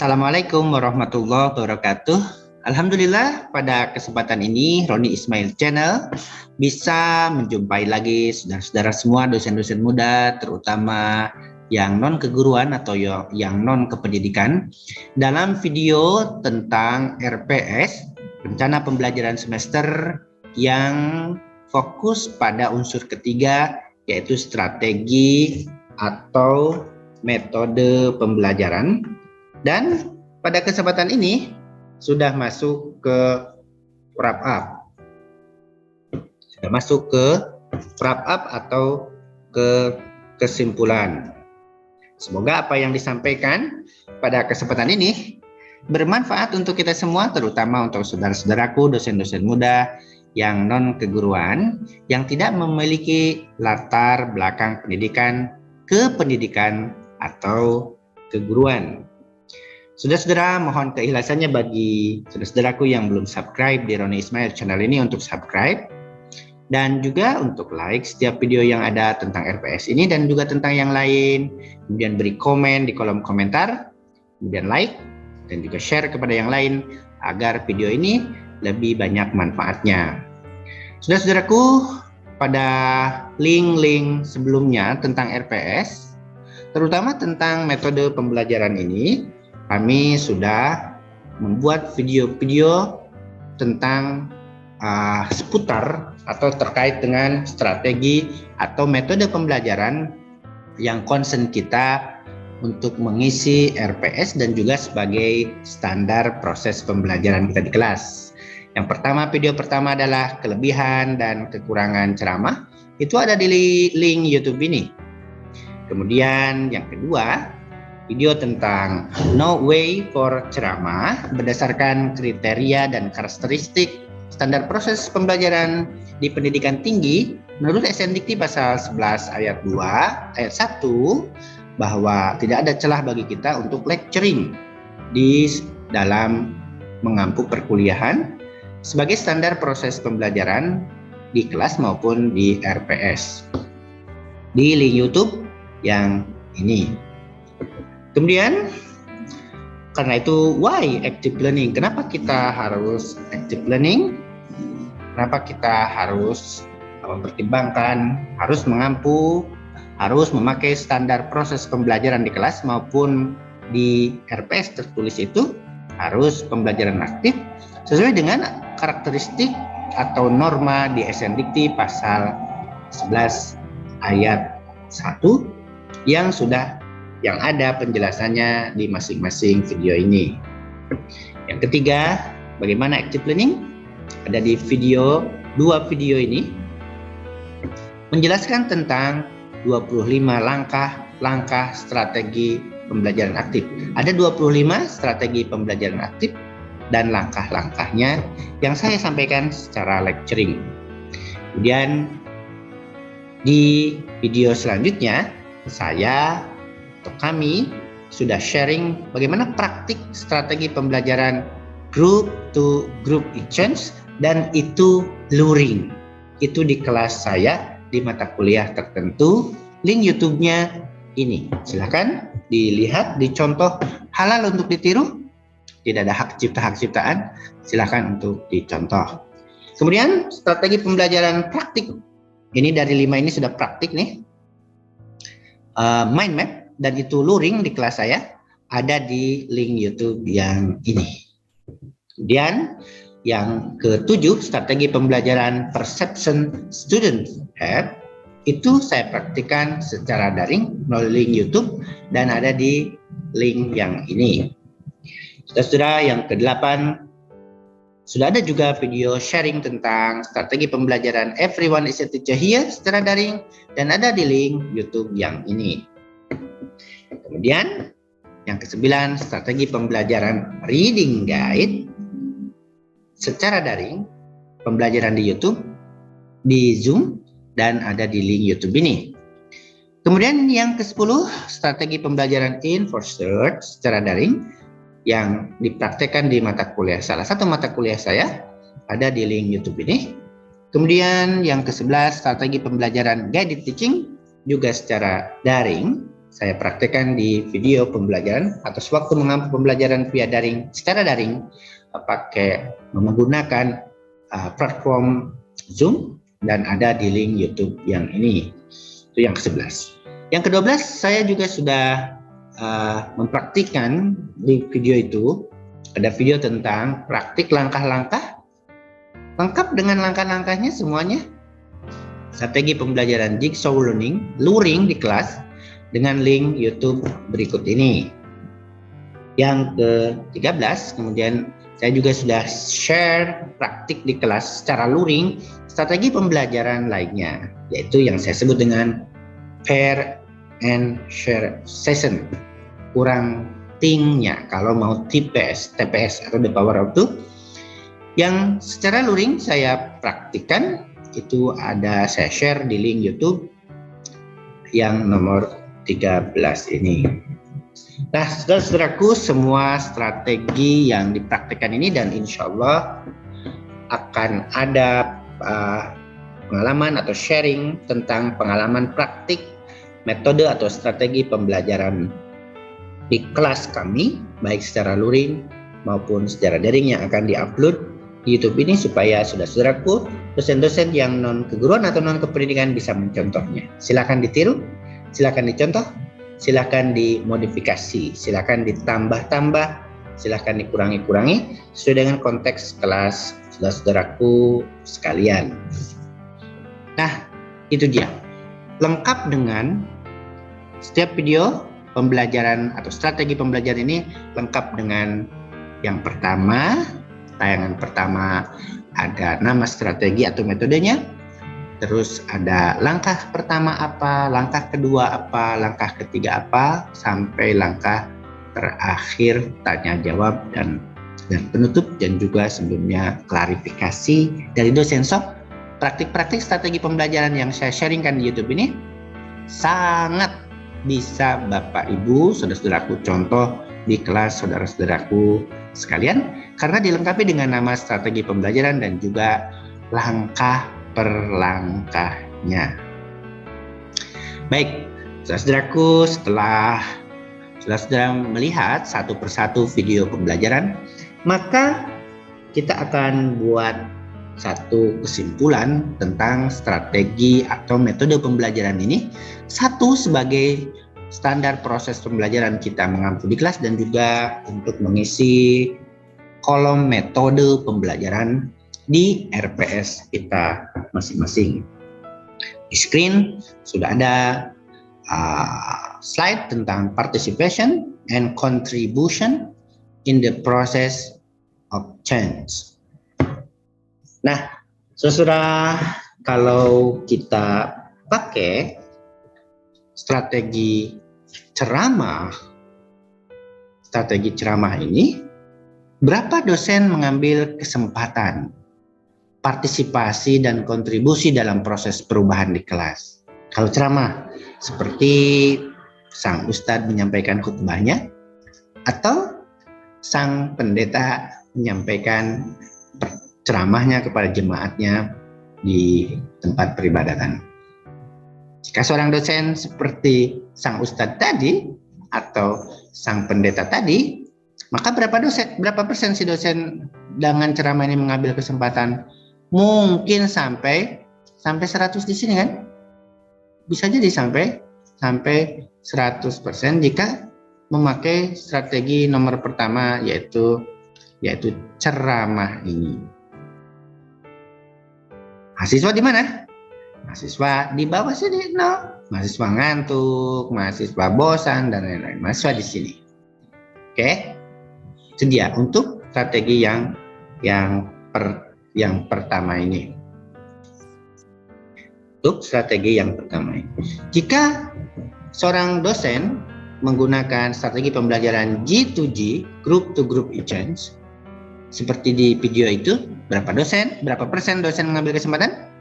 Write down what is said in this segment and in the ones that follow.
Assalamualaikum warahmatullahi wabarakatuh. Alhamdulillah pada kesempatan ini Roni Ismail Channel bisa menjumpai lagi saudara-saudara semua dosen-dosen muda, terutama yang non keguruan atau yang non kependidikan, dalam video tentang RPS, rencana pembelajaran semester, yang fokus pada unsur ketiga, yaitu strategi atau metode pembelajaran. Dan pada kesempatan ini sudah masuk ke wrap up. Sudah masuk ke wrap up atau ke kesimpulan. Semoga apa yang disampaikan pada kesempatan ini bermanfaat untuk kita semua, terutama untuk saudara-saudaraku dosen-dosen muda yang non keguruan, yang tidak memiliki latar belakang pendidikan, kependidikan atau keguruan. Saudara-saudara, mohon keikhlasannya bagi saudara-saudaraku yang belum subscribe di Roni Ismail Channel ini untuk subscribe, dan juga untuk like setiap video yang ada tentang RPS ini dan juga tentang yang lain, kemudian beri komen di kolom komentar, kemudian like dan juga share kepada yang lain agar video ini lebih banyak manfaatnya. Saudara-saudaraku, pada link-link sebelumnya tentang RPS, terutama tentang metode pembelajaran ini, kami sudah membuat video-video tentang seputar atau terkait dengan strategi atau metode pembelajaran yang concern kita untuk mengisi RPS dan juga sebagai standar proses pembelajaran kita di kelas. Yang pertama, video pertama adalah kelebihan dan kekurangan ceramah. Itu ada di link YouTube ini. Kemudian yang kedua, video tentang No Way for Ceramah berdasarkan kriteria dan karakteristik standar proses pembelajaran di pendidikan tinggi menurut SNDikti pasal 11 ayat 2 ayat 1, bahwa tidak ada celah bagi kita untuk lecturing di dalam mengampu perkuliahan sebagai standar proses pembelajaran di kelas maupun di RPS. Di link YouTube yang ini. Kemudian, karena itu, why active learning? Kenapa kita harus active learning? Kenapa kita harus mempertimbangkan, harus mengampu, harus memakai standar proses pembelajaran di kelas maupun di RPS tertulis itu harus pembelajaran aktif sesuai dengan karakteristik atau norma di SNDikti pasal 11 ayat 1 yang ada penjelasannya di masing-masing video ini. Yang ketiga, bagaimana active learning? Ada di dua video ini menjelaskan tentang 25 langkah strategi pembelajaran aktif. Ada 25 strategi pembelajaran aktif dan langkah-langkahnya yang saya sampaikan secara lecturing. Kemudian di video selanjutnya saya atau kami sudah sharing bagaimana praktik strategi pembelajaran group to group exchange, dan itu luring. Itu di kelas saya di mata kuliah tertentu. Link YouTube-nya ini. Silahkan dilihat, dicontoh, halal untuk ditiru. Tidak ada hak ciptaan. Silahkan untuk dicontoh. Kemudian strategi pembelajaran praktik. Ini dari 5 ini sudah praktik nih. Mind map. Dan itu luring di kelas saya, ada di link YouTube yang ini. Kemudian yang ketujuh, strategi pembelajaran perception student have, itu saya praktikkan secara daring melalui link YouTube dan ada di link yang ini. Saudara-saudara, yang kedelapan, sudah ada juga video sharing tentang strategi pembelajaran Everyone is a Teacher Here secara daring dan ada di link YouTube yang ini. Kemudian yang ke-9, strategi pembelajaran reading guide secara daring, pembelajaran di YouTube, di Zoom, dan ada di link YouTube ini. Kemudian yang ke-10, strategi pembelajaran Infosearch secara daring yang dipraktekkan di mata kuliah, salah satu mata kuliah saya, ada di link YouTube ini. Kemudian yang ke-11, strategi pembelajaran guided teaching juga secara daring saya praktekkan di video pembelajaran atau sewaktu mengampu pembelajaran via daring, secara daring, pakai menggunakan platform Zoom dan ada di link YouTube yang ini. Itu yang ke-11. Yang ke-12 saya juga sudah mempraktikkan di video itu. Ada video tentang praktik langkah-langkah lengkap dengan langkah-langkahnya semuanya. Strategi pembelajaran Jigsaw Learning, luring di kelas dengan link YouTube berikut ini. Yang ke-13, kemudian saya juga sudah share praktik di kelas secara luring strategi pembelajaran lainnya, yaitu yang saya sebut dengan pair and share session. Kurang tingnya kalau mau TPS atau the power of two. Yang secara luring saya praktikkan itu ada saya share di link YouTube yang nomor 13 ini. Nah, saudara-saudaraku, semua strategi yang dipraktikkan ini dan insya Allah akan ada pengalaman atau sharing tentang pengalaman praktik metode atau strategi pembelajaran di kelas kami, baik secara luring maupun secara daring yang akan diupload di YouTube ini supaya saudara-saudaraku, dosen-dosen yang non keguruan atau non kependidikan bisa mencontohnya. Silakan ditiru, silakan dicontoh, silakan dimodifikasi, silakan ditambah-tambah, silakan dikurangi-kurangi sesuai dengan konteks kelas saudara-saudaraku sekalian. Nah, itu dia. Lengkap dengan setiap video pembelajaran atau strategi pembelajaran ini lengkap dengan yang pertama, tayangan pertama ada nama strategi atau metodenya, terus ada langkah pertama apa, langkah kedua apa, langkah ketiga apa, sampai langkah terakhir tanya jawab dan penutup, dan juga sebelumnya klarifikasi dari dosen. So, praktik-praktik strategi pembelajaran yang saya sharingkan di YouTube ini sangat bisa Bapak Ibu, saudara-saudaraku contoh di kelas saudara-saudaraku sekalian, karena dilengkapi dengan nama strategi pembelajaran dan juga langkah per langkahnya. Baik, saudara-saudaraku, setelah saudara-saudara melihat satu persatu video pembelajaran, maka kita akan buat satu kesimpulan tentang strategi atau metode pembelajaran ini. Satu, sebagai standar proses pembelajaran kita mengampu di kelas, dan juga untuk mengisi kolom metode pembelajaran di RPS kita masing-masing. Di screen sudah ada slide tentang participation and contribution in the process of change. Nah, saudara, kalau kita pakai strategi ceramah ini, berapa dosen mengambil kesempatan partisipasi dan kontribusi dalam proses perubahan di kelas? Kalau ceramah, seperti sang ustadz menyampaikan khutbahnya, atau sang pendeta menyampaikan ceramahnya kepada jemaatnya di tempat peribadatan. Jika seorang dosen seperti sang ustadz tadi atau sang pendeta tadi, maka berapa persen si dosen dengan ceramah ini mengambil kesempatan? Mungkin sampai 100 di sini kan? Bisa jadi sampai 100% jika memakai strategi nomor pertama, yaitu ceramah ini. Mahasiswa di mana? Mahasiswa di bawah sini, no. Mahasiswa ngantuk, mahasiswa bosan, dan lain-lain. Mahasiswa di sini. Oke, itu dia untuk strategi yang pertama ini. Untuk strategi yang pertama ini. Jika seorang dosen menggunakan strategi pembelajaran G2G, Group to Group Exchange, seperti di video itu, berapa persen dosen mengambil kesempatan?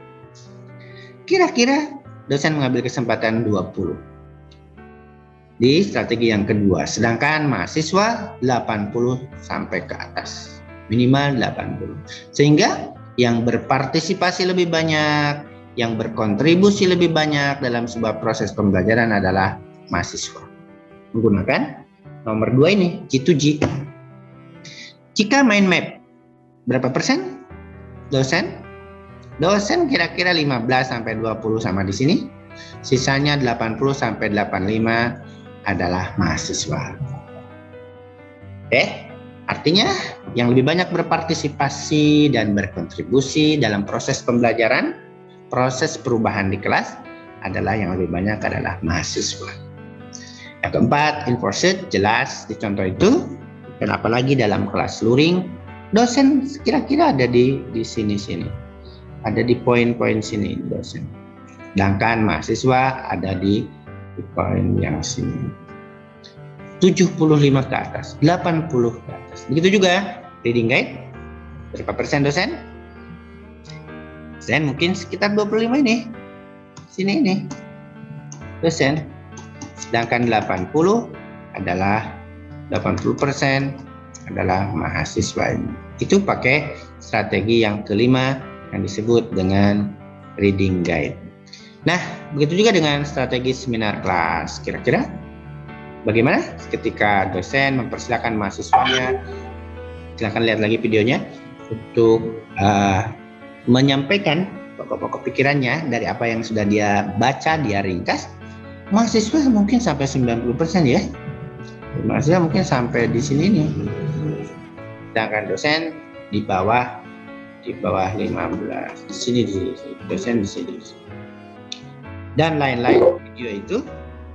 Kira-kira dosen mengambil kesempatan 20 di strategi yang kedua, sedangkan mahasiswa 80 sampai ke atas, minimal 80. Sehingga yang berpartisipasi lebih banyak, yang berkontribusi lebih banyak dalam sebuah proses pembelajaran adalah mahasiswa. Menggunakan nomor 2 ini, G2G. Jika mind map, berapa persen dosen? Dosen kira-kira 15-20 sama di sini. Sisanya 80-85 adalah mahasiswa. Oke, artinya yang lebih banyak berpartisipasi dan berkontribusi dalam proses pembelajaran, proses perubahan di kelas adalah yang lebih banyak adalah mahasiswa. Yang keempat, enforced, jelas di contoh itu. Dan apalagi dalam kelas luring, dosen kira-kira ada di sini-sini. Ada di poin-poin sini dosen. Sedangkan mahasiswa ada di poin yang sini. 75 ke atas, 80 ke atas. Begitu juga reading guide. Berapa persen dosen? Dosen mungkin sekitar 25 ini. Sini ini. Dosen. Sedangkan 80 adalah 80% adalah mahasiswa ini. Itu pakai strategi yang kelima yang disebut dengan reading guide. Nah, begitu juga dengan strategi seminar kelas. Kira-kira bagaimana ketika dosen mempersilakan mahasiswanya, silakan lihat lagi videonya, untuk menyampaikan pokok-pokok pikirannya dari apa yang sudah dia baca, dia ringkas. Mahasiswa mungkin sampai 90% ya. Mahasiswa mungkin sampai di sini nih. Sedangkan dosen di bawah 15. Di sini dosen di sini. Dan lain-lain video itu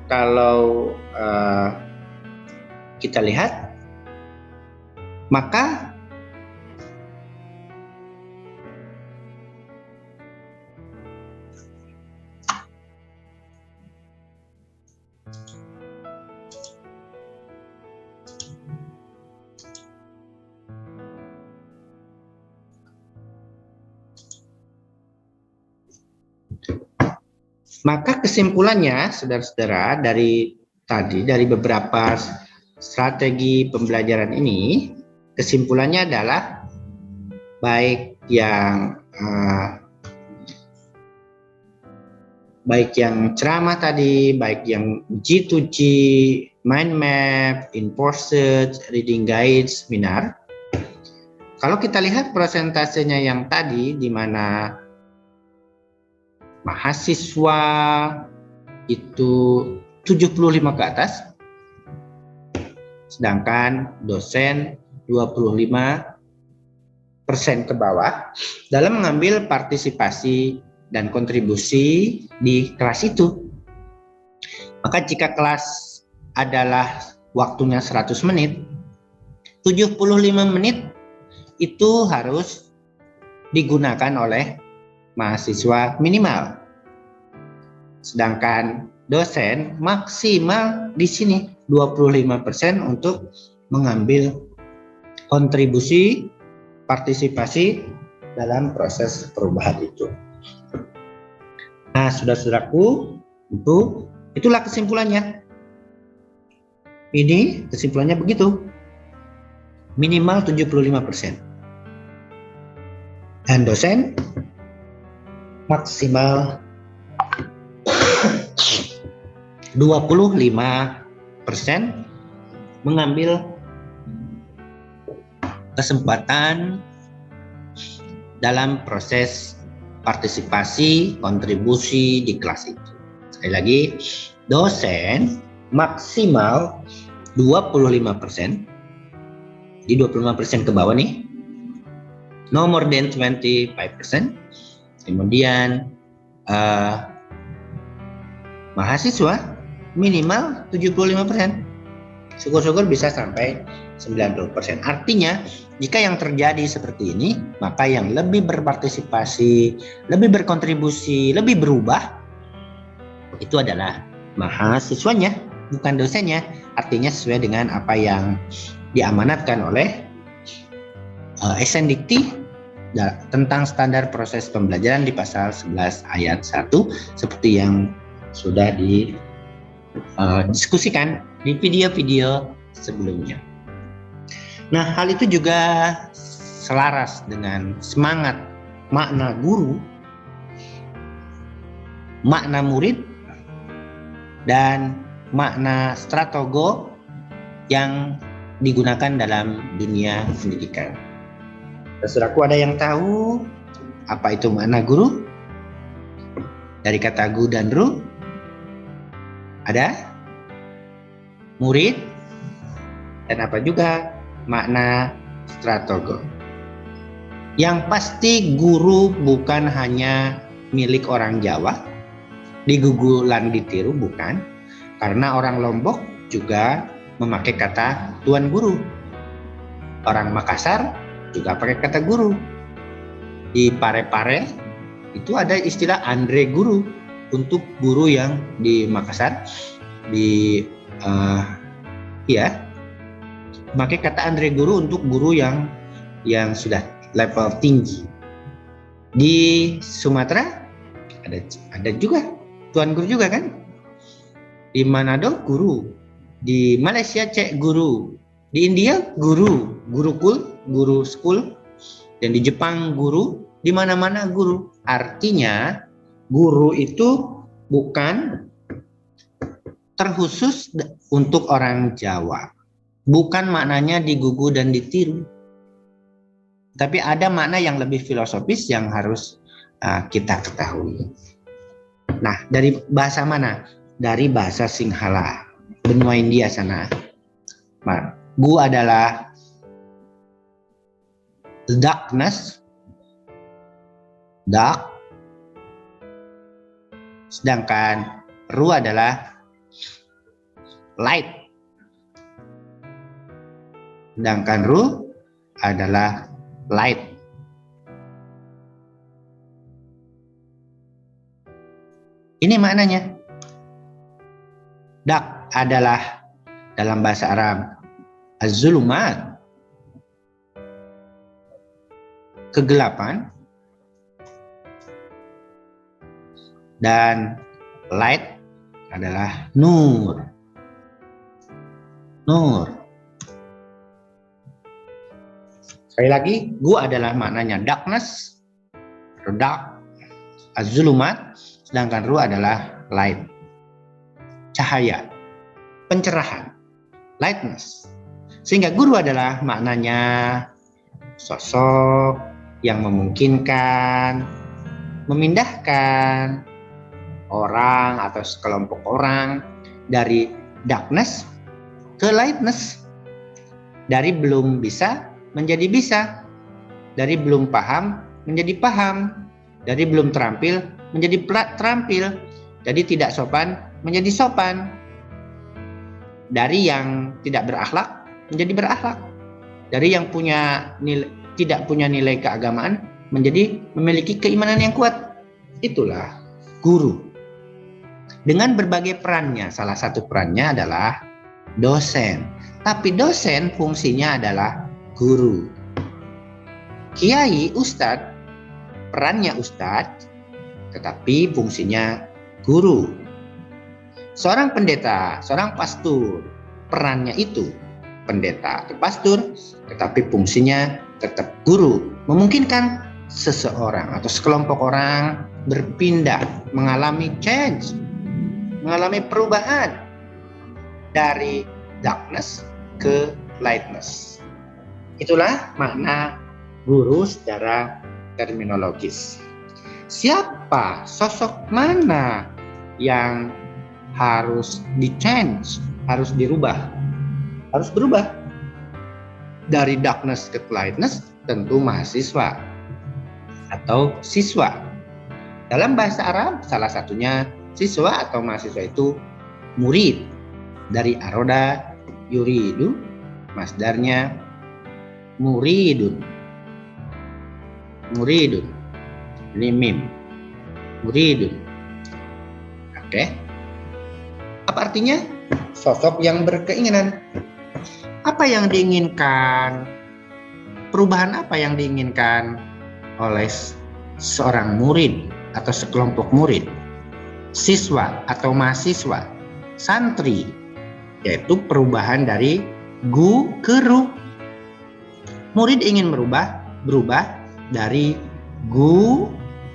kalau kita lihat, maka kesimpulannya, saudara-saudara, dari beberapa strategi pembelajaran ini, kesimpulannya adalah baik yang ceramah tadi, baik yang G2G, mind map, enforced, reading guide, seminar. Kalau kita lihat persentasenya yang tadi, di mana mahasiswa itu 75 ke atas, sedangkan dosen 25% ke bawah dalam mengambil partisipasi dan kontribusi di kelas itu. Maka jika kelas adalah waktunya 100 menit, 75 menit itu harus digunakan oleh mahasiswa minimal. Sedangkan dosen maksimal di sini 25% untuk mengambil kontribusi partisipasi dalam proses perubahan itu. Nah, saudara-saudaraku, itulah kesimpulannya. Ini kesimpulannya begitu. Minimal 75%. Dan dosen maksimal 25% mengambil kesempatan dalam proses partisipasi, kontribusi di kelas itu. Sekali lagi, dosen maksimal 25%, di 25% ke bawah nih, no more than 25%. Kemudian mahasiswa minimal 75%. Syukur-syukur bisa sampai 90%. Artinya, jika yang terjadi seperti ini, maka yang lebih berpartisipasi, lebih berkontribusi, lebih berubah, itu adalah mahasiswanya, bukan dosennya. Artinya sesuai dengan apa yang diamanatkan oleh SNDikti tentang standar proses pembelajaran di pasal 11 ayat 1, seperti yang sudah didiskusikan di video-video sebelumnya. Nah, hal itu juga selaras dengan semangat makna guru, makna murid, dan makna stratogo yang digunakan dalam dunia pendidikan. Saudaraku, ada yang tahu apa itu makna guru? Dari kata gu dan ru? Ada? Murid? Dan apa juga makna stratogo? Yang pasti guru bukan hanya milik orang Jawa, digugulan ditiru, bukan. Karena orang Lombok juga memakai kata tuan guru. Orang Makassar juga pakai kata guru. Di Pare-Pare itu ada istilah Andre Guru untuk guru yang di Makassar, pakai kata Andre Guru untuk guru yang sudah level tinggi. Di Sumatera ada juga tuan guru juga kan? Di Manado guru, di Malaysia cek guru, di India guru, guru school, dan di Jepang guru, di mana-mana guru. Artinya guru itu bukan terkhusus untuk orang Jawa. Bukan maknanya digugu dan ditiru. Tapi ada makna yang lebih filosofis yang harus kita ketahui. Nah, dari bahasa mana? Dari bahasa Sinhala, benua India sana. Gu adalah darkness, dark. Sedangkan ru adalah light. Sedangkan ru adalah light. Ini maknanya. Dark adalah dalam bahasa Arab az-zulumat, kegelapan, dan light adalah nur. Nur. Sekali lagi, gu adalah maknanya darkness, dark, az-zulumat, sedangkan ru adalah light, cahaya, pencerahan, lightness. Sehingga guru adalah maknanya sosok yang memungkinkan memindahkan orang atau sekelompok orang dari darkness ke lightness, dari belum bisa menjadi bisa, dari belum paham menjadi paham, dari belum terampil menjadi terampil, jadi tidak sopan menjadi sopan, dari yang tidak berakhlak menjadi berakhlak, dari yang tidak punya nilai keagamaan menjadi memiliki keimanan yang kuat. Itulah guru. Dengan berbagai perannya, salah satu perannya adalah dosen. Tapi dosen fungsinya adalah guru. Kiai, ustadz, perannya ustadz, tetapi fungsinya guru. Seorang pendeta, seorang pastor, perannya itu pendeta atau pastor, tetapi fungsinya tetap guru. Memungkinkan seseorang atau sekelompok orang berpindah, mengalami change, mengalami perubahan dari darkness ke lightness. Itulah makna guru secara terminologis. Siapa, sosok mana yang harus di-change, harus dirubah, harus berubah dari darkness ke lightness? Tentu mahasiswa atau siswa. Dalam bahasa Arab, salah satunya siswa atau mahasiswa itu murid. Dari aroda yuridu, masdarnya muridun. Muridun. Ini mim. Muridun. Oke. Apa artinya? Sosok yang berkeinginan. Apa yang diinginkan? Perubahan apa yang diinginkan oleh seorang murid atau sekelompok murid, siswa atau mahasiswa, santri, yaitu perubahan dari gu ke ru. Murid ingin berubah dari gu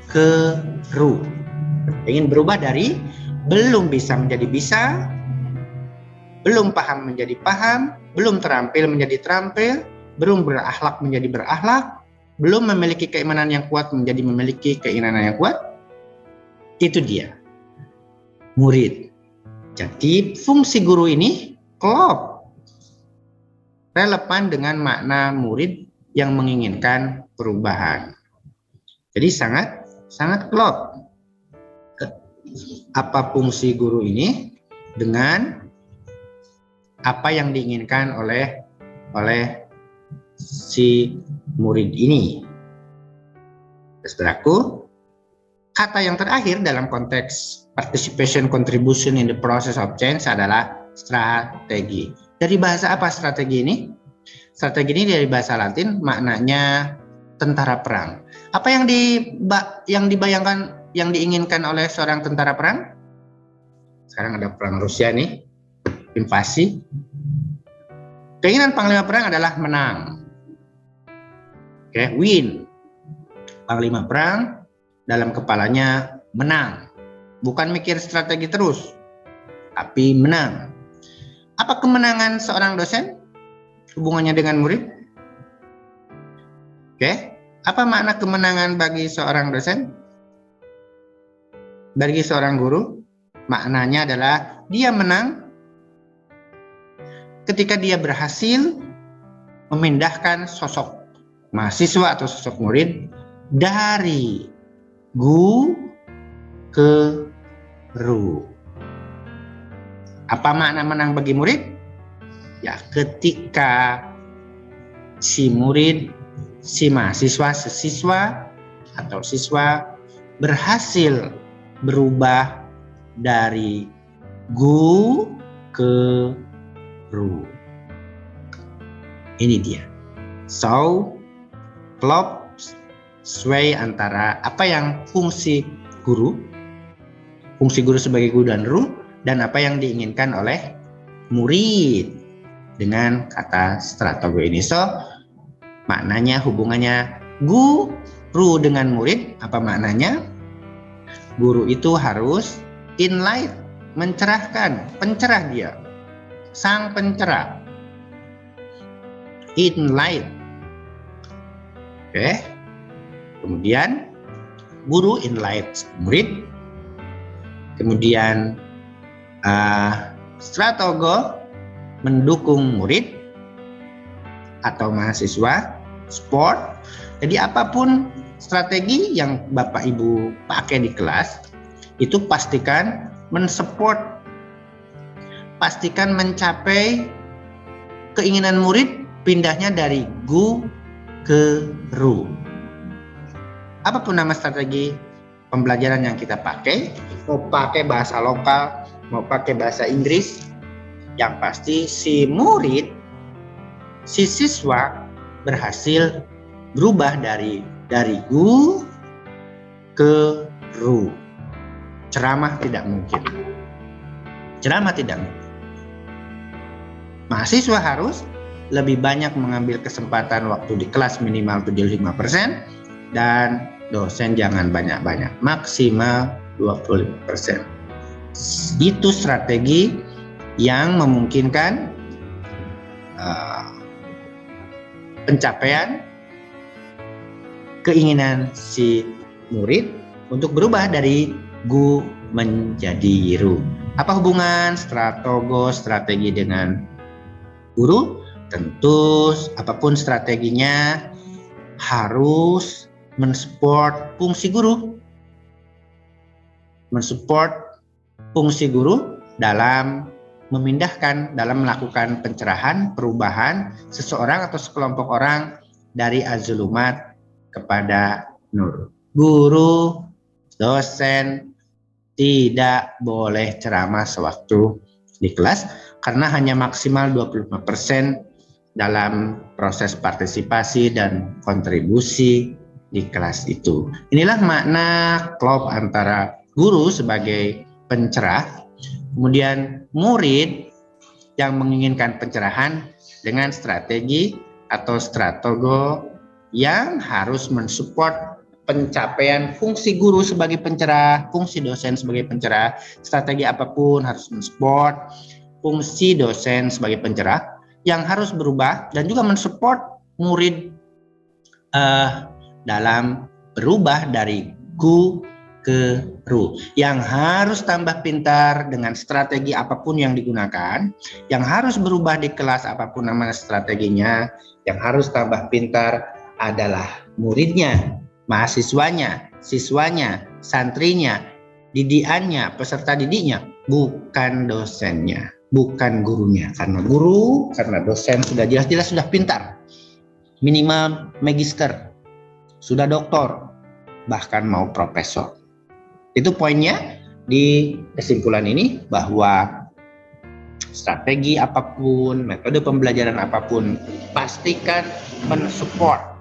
ke ru. Ingin berubah dari belum bisa menjadi bisa, belum paham menjadi paham, belum terampil menjadi terampil, belum berakhlak menjadi berakhlak, belum memiliki keimanan yang kuat menjadi memiliki keimanan yang kuat. Itu dia, murid. Jadi fungsi guru ini klop, relevan dengan makna murid yang menginginkan perubahan. Jadi sangat klop. Apa fungsi guru ini dengan apa yang diinginkan oleh si murid ini. Saudaraku, kata yang terakhir dalam konteks participation contribution in the process of change adalah strategi. Dari bahasa apa strategi ini? Strategi ini dari bahasa Latin, maknanya tentara perang. Apa yang dibayangkan, yang diinginkan oleh seorang tentara perang? Sekarang ada perang Rusia nih, invasi. Keinginan panglima perang adalah menang. Oke, win. Panglima perang dalam kepalanya menang. Bukan mikir strategi terus, tapi menang. Apa kemenangan seorang dosen? Hubungannya dengan murid? Oke, apa makna kemenangan bagi seorang dosen? Bagi seorang guru, maknanya adalah dia menang ketika dia berhasil memindahkan sosok mahasiswa atau sosok murid dari gu ke ru. Apa makna menang bagi murid? Ya, ketika si murid, si mahasiswa, siswa atau siswa berhasil berubah dari gu ke ru. Ini dia. So, klop sway antara apa yang fungsi guru sebagai guru dan ru, dan apa yang diinginkan oleh murid dengan kata strategi ini. So, maknanya hubungannya guru dengan murid, apa maknanya? Guru itu harus enlight, mencerahkan, pencerah dia, sang pencerah, enlight. Oke, kemudian guru enlight murid, kemudian stratego mendukung murid atau mahasiswa, support. Jadi apapun strategi yang Bapak Ibu pakai di kelas, itu pastikan mensupport, pastikan mencapai keinginan murid pindahnya dari gu ke ru. Apapun nama strategi pembelajaran yang kita pakai, mau pakai bahasa lokal, mau pakai bahasa Inggris, yang pasti si murid, si siswa berhasil berubah dari gu ke ru. Ceramah tidak mungkin. Ceramah tidak mungkin. Mahasiswa harus lebih banyak mengambil kesempatan waktu di kelas, minimal 75%, dan dosen jangan banyak-banyak, maksimal 25%. Itu strategi yang memungkinkan pencapaian keinginan si murid untuk berubah dari gu menjadi ru. Apa hubungan strategi dengan guru? Tentu apapun strateginya harus mensupport fungsi guru. Mensupport fungsi guru dalam memindahkan, dalam melakukan pencerahan, perubahan seseorang atau sekelompok orang dari azulumat kepada nur. Guru, dosen tidak boleh ceramah sewaktu di kelas karena hanya maksimal 25% dalam proses partisipasi dan kontribusi di kelas itu. Inilah makna klop antara guru sebagai pencerah, kemudian murid yang menginginkan pencerahan dengan strategi atau stratego yang harus mensupport pencapaian fungsi guru sebagai pencerah, fungsi dosen sebagai pencerah. Strategi apapun harus mensupport fungsi dosen sebagai pencerah yang harus berubah dan juga mensupport murid dalam berubah dari gu ke ru, yang harus tambah pintar dengan strategi apapun yang digunakan, yang harus berubah di kelas apapun nama strateginya, yang harus tambah pintar adalah muridnya, mahasiswanya, siswanya, santrinya, didikannya, peserta didiknya, bukan dosennya, bukan gurunya. Karena dosen sudah jelas-jelas sudah pintar, minimal magister, sudah doktor, bahkan mau profesor. Itu poinnya di kesimpulan ini, bahwa strategi apapun, metode pembelajaran apapun, pastikan mensupport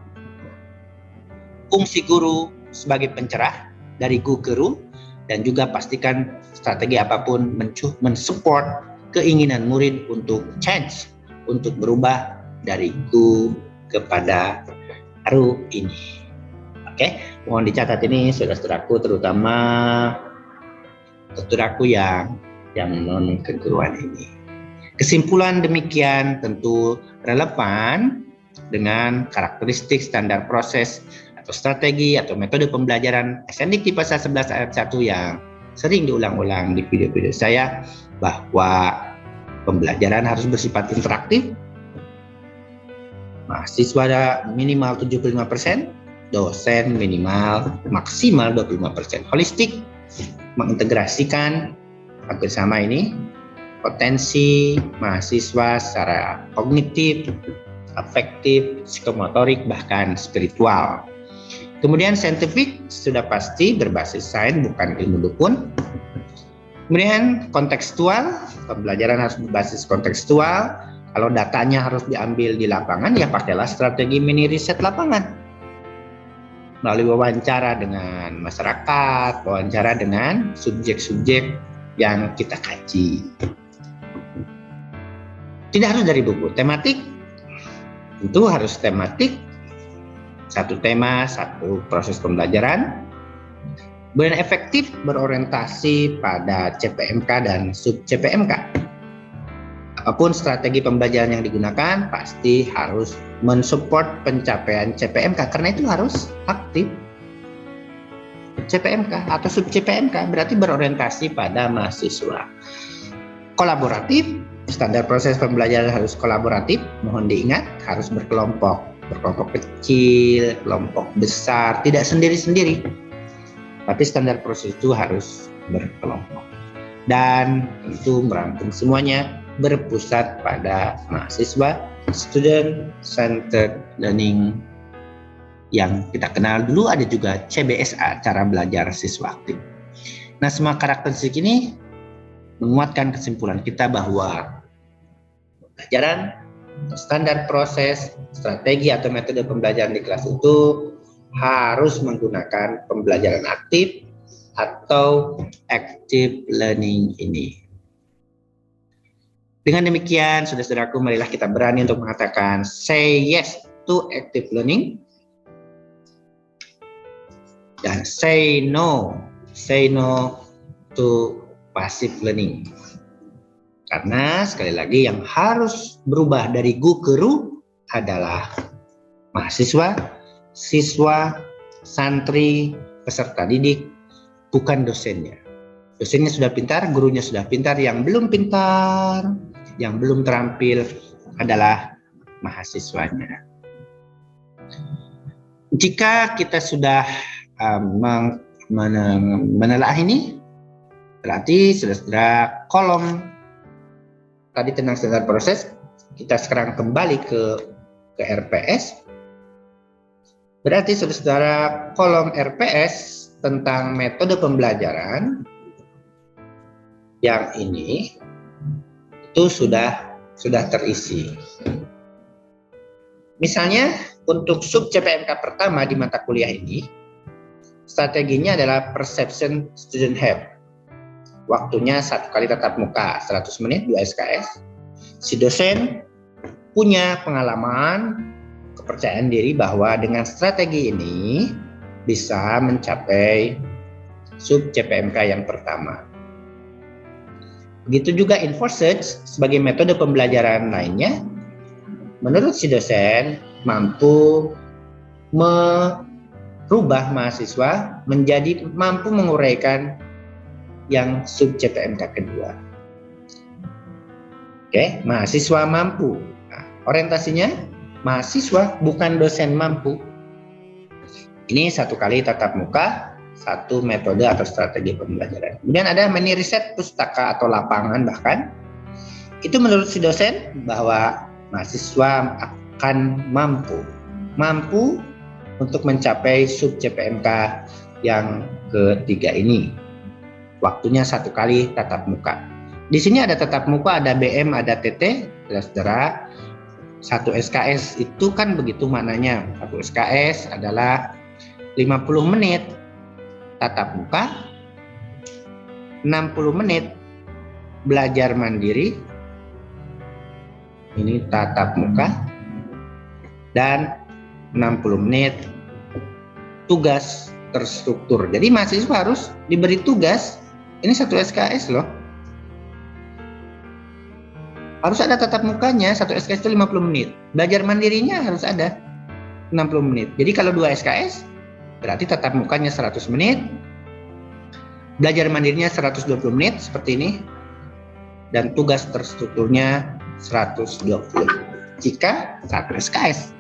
fungsi guru sebagai pencerah dari gu ke ru, dan juga pastikan strategi apapun mensupport keinginan murid untuk change, untuk berubah dari gu kepada ru ini. Oke, mohon dicatat ini saudara-saudaraku, terutama saudaraku yang non keguruan ini. Kesimpulan demikian tentu relevan dengan karakteristik standar proses atau strategi atau metode pembelajaran SNDIK di pasal 11 ayat 1 yang sering diulang-ulang di video-video saya, bahwa pembelajaran harus bersifat interaktif, mahasiswa minimal 75%, dosen maksimal 25%. Holistik, mengintegrasikan hampir sama ini potensi mahasiswa secara kognitif, afektif, psikomotorik, bahkan spiritual. Kemudian saintifik sudah pasti berbasis sains, bukan ilmu dukun. Kemudian kontekstual, pembelajaran harus berbasis kontekstual. Kalau datanya harus diambil di lapangan, ya pakailah strategi mini riset lapangan. Melalui wawancara dengan masyarakat, wawancara dengan subjek-subjek yang kita kaji. Tidak harus dari buku. Tematik, tentu harus tematik. Satu tema, satu proses pembelajaran. Kemudian efektif, berorientasi pada CPMK dan sub CPMK. Apapun strategi pembelajaran yang digunakan, pasti harus mensupport pencapaian CPMK, karena itu harus aktif. CPMK atau sub CPMK berarti berorientasi pada mahasiswa. Kolaboratif, standar proses pembelajaran harus kolaboratif, mohon diingat harus berkelompok kecil, kelompok besar, tidak sendiri-sendiri. Tapi standar proses itu harus berkelompok. Dan tentu merangkum semuanya berpusat pada mahasiswa, student centered learning, yang kita kenal dulu ada juga CBSA, cara belajar siswa aktif. Nah, semua karakteristik ini menguatkan kesimpulan kita bahwa pembelajaran, standar proses, strategi atau metode pembelajaran di kelas itu harus menggunakan pembelajaran aktif atau active learning ini. Dengan demikian, saudara-saudaraku, marilah kita berani untuk mengatakan say yes to active learning dan say no to passive learning. Karena sekali lagi yang harus berubah dari gu ke ru adalah mahasiswa, siswa, santri, peserta didik, bukan dosennya. Dosennya sudah pintar, gurunya sudah pintar, yang belum pintar, yang belum terampil adalah mahasiswanya. Jika kita sudah menelaah ini, berarti saudara-saudara kolom tadi tentang standar proses, kita sekarang kembali ke RPS. Berarti saudara-saudara kolom RPS tentang metode pembelajaran yang ini itu sudah terisi. Misalnya untuk sub CPMK pertama di mata kuliah ini, strateginya adalah perception student have. Waktunya 1 kali tatap muka 100 menit 2 SKS. Si dosen punya pengalaman, kepercayaan diri bahwa dengan strategi ini bisa mencapai sub CPMK yang pertama. Begitu juga InfoSearch sebagai metode pembelajaran lainnya, menurut si dosen mampu merubah mahasiswa menjadi mampu menguraikan yang sub CPMK kedua. Oke, mahasiswa mampu. Nah, orientasinya mahasiswa bukan dosen mampu. Ini 1 kali tatap muka, 1 metode atau strategi pembelajaran. Kemudian ada mini riset pustaka atau lapangan bahkan. Itu menurut si dosen bahwa mahasiswa akan mampu untuk mencapai sub CPMK yang ketiga ini. Waktunya 1 kali tatap muka. Di sini ada tatap muka, ada BM, ada TT, saudara. 1 SKS itu kan begitu maknanya. 1 SKS adalah 50 menit tatap muka, 60 menit belajar mandiri, ini tatap muka, dan 60 menit tugas terstruktur. Jadi mahasiswa harus diberi tugas, ini 1 SKS loh. Harus ada tatap mukanya, 1 SKS itu 50 menit. Belajar mandirinya harus ada 60 menit. Jadi kalau 2 SKS, berarti tatap mukanya 100 menit, belajar mandirinya 120 menit seperti ini, dan tugas terstrukturnya 120. Jika 1 SKS.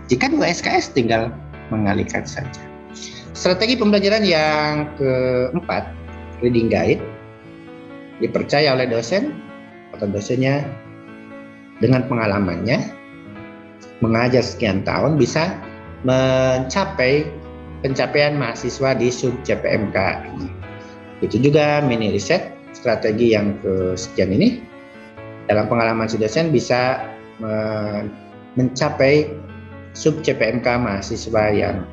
Jika 2 SKS tinggal mengalihkan saja. Strategi pembelajaran yang keempat, reading guide, dipercaya oleh dosen atau dosennya dengan pengalamannya mengajar sekian tahun bisa mencapai pencapaian mahasiswa di sub CPMK ini. Itu juga mini riset strategi yang kesekian ini dalam pengalaman si dosen bisa mencapai sub CPMK mahasiswa yang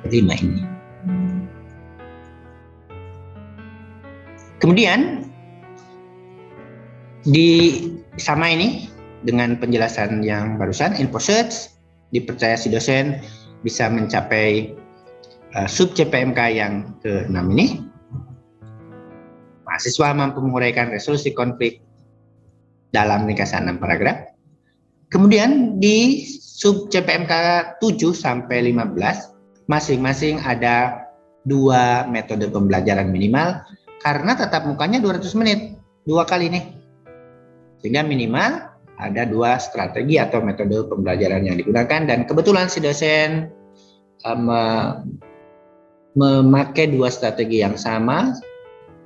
kelima ini. Kemudian sama ini dengan penjelasan yang barusan, InfoSearch dipercaya si dosen bisa mencapai sub CPMK yang ke-6 ini. Mahasiswa mampu menguraikan resolusi konflik dalam ringkasan 6 paragraf. Kemudian di sub CPMK 7 sampai 15 masing-masing ada 2 metode pembelajaran minimal karena tatap mukanya 200 menit, 2 kali nih. Sehingga minimal ada 2 strategi atau metode pembelajaran yang digunakan, dan kebetulan si dosen memakai 2 strategi yang sama.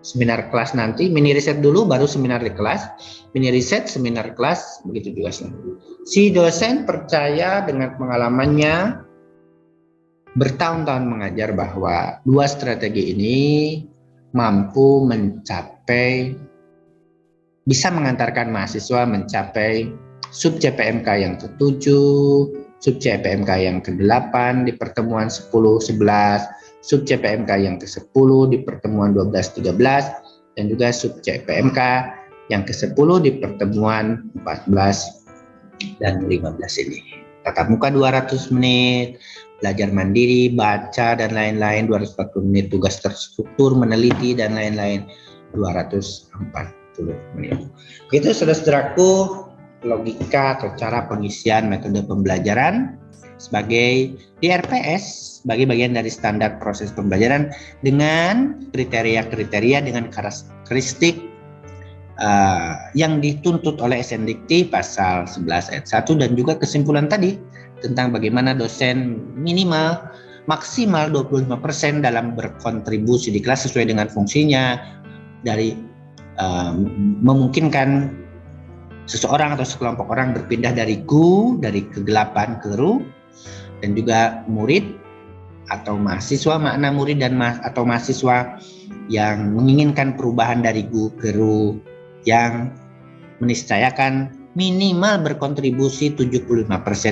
Seminar kelas nanti, mini riset dulu baru seminar di kelas, mini riset, seminar kelas, begitu juga si dosen percaya dengan pengalamannya bertahun-tahun mengajar bahwa 2 strategi ini mampu mencapai, bisa mengantarkan mahasiswa mencapai sub CPMK yang ke-7, sub CPMK yang ke-8 di pertemuan 10-11, sub CPMK yang ke-10 di pertemuan 12-13, dan juga sub CPMK yang ke-10 di pertemuan 14 dan 15 ini. Tatap muka 200 menit, belajar mandiri, baca, dan lain-lain 240 menit, tugas terstruktur, meneliti, dan lain-lain 240 menit. Itu saudara-saudaraku logika atau cara pengisian metode pembelajaran sebagai DRPS, sebagai bagian dari standar proses pembelajaran dengan kriteria-kriteria, dengan karakteristik yang dituntut oleh SNDikti pasal 11 ayat 1, dan juga kesimpulan tadi tentang bagaimana dosen minimal maksimal 25% dalam berkontribusi di kelas sesuai dengan fungsinya, dari memungkinkan seseorang atau sekelompok orang berpindah dari dari kegelapan ke ru, dan juga murid atau mahasiswa, makna murid dan atau mahasiswa yang menginginkan perubahan dari ke ru yang meniscayakan minimal berkontribusi 75%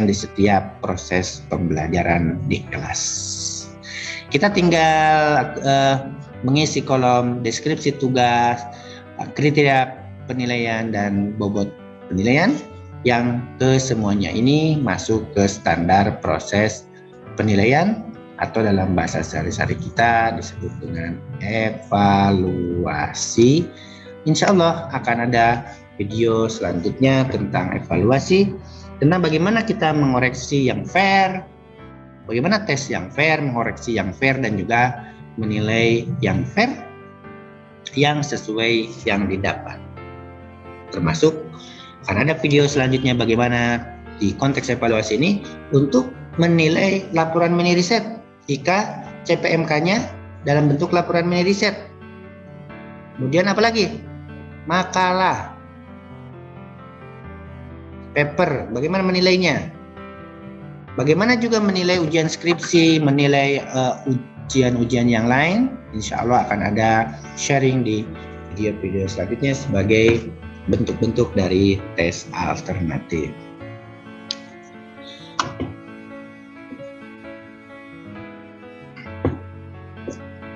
di setiap proses pembelajaran di kelas. Kita tinggal mengisi kolom deskripsi tugas, kriteria penilaian, dan bobot penilaian yang kesemuanya ini masuk ke standar proses penilaian atau dalam bahasa sehari-hari kita disebut dengan evaluasi insya Allah akan ada video selanjutnya tentang evaluasi, tentang bagaimana kita mengoreksi yang fair, bagaimana tes yang fair, mengoreksi yang fair, dan juga menilai yang fair, yang sesuai yang didapat. Termasuk akan ada video selanjutnya bagaimana di konteks evaluasi ini untuk menilai laporan mini riset jika CPMK-nya dalam bentuk laporan mini riset. Kemudian apa lagi? Makalah, paper, bagaimana menilainya? Bagaimana juga menilai ujian skripsi, menilai ujian-ujian yang lain? Insya Allah akan ada sharing di video-video selanjutnya sebagai bentuk-bentuk dari tes alternatif.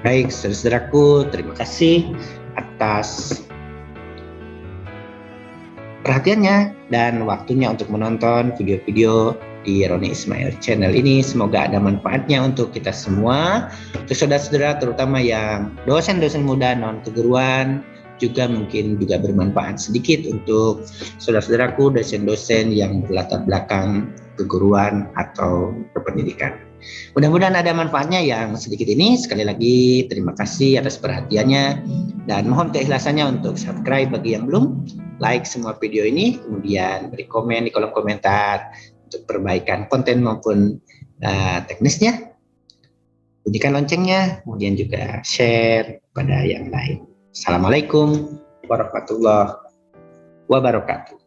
Baik, saudara-saudaraku, terima kasih atas perhatiannya dan waktunya untuk menonton video-video di Roni Ismail Channel ini. Semoga ada manfaatnya untuk kita semua, untuk saudara-saudara terutama yang dosen-dosen muda non keguruan, juga mungkin juga bermanfaat sedikit untuk saudara-saudaraku dosen-dosen yang berlatar belakang keguruan atau berpendidikan. Mudah-mudahan ada manfaatnya yang sedikit ini. Sekali lagi terima kasih atas perhatiannya dan mohon keikhlasannya untuk subscribe bagi yang belum, like semua video ini, kemudian beri komen di kolom komentar untuk perbaikan konten maupun teknisnya. Bunyikan loncengnya, kemudian juga share pada yang lain. Assalamualaikum warahmatullahi wabarakatuh.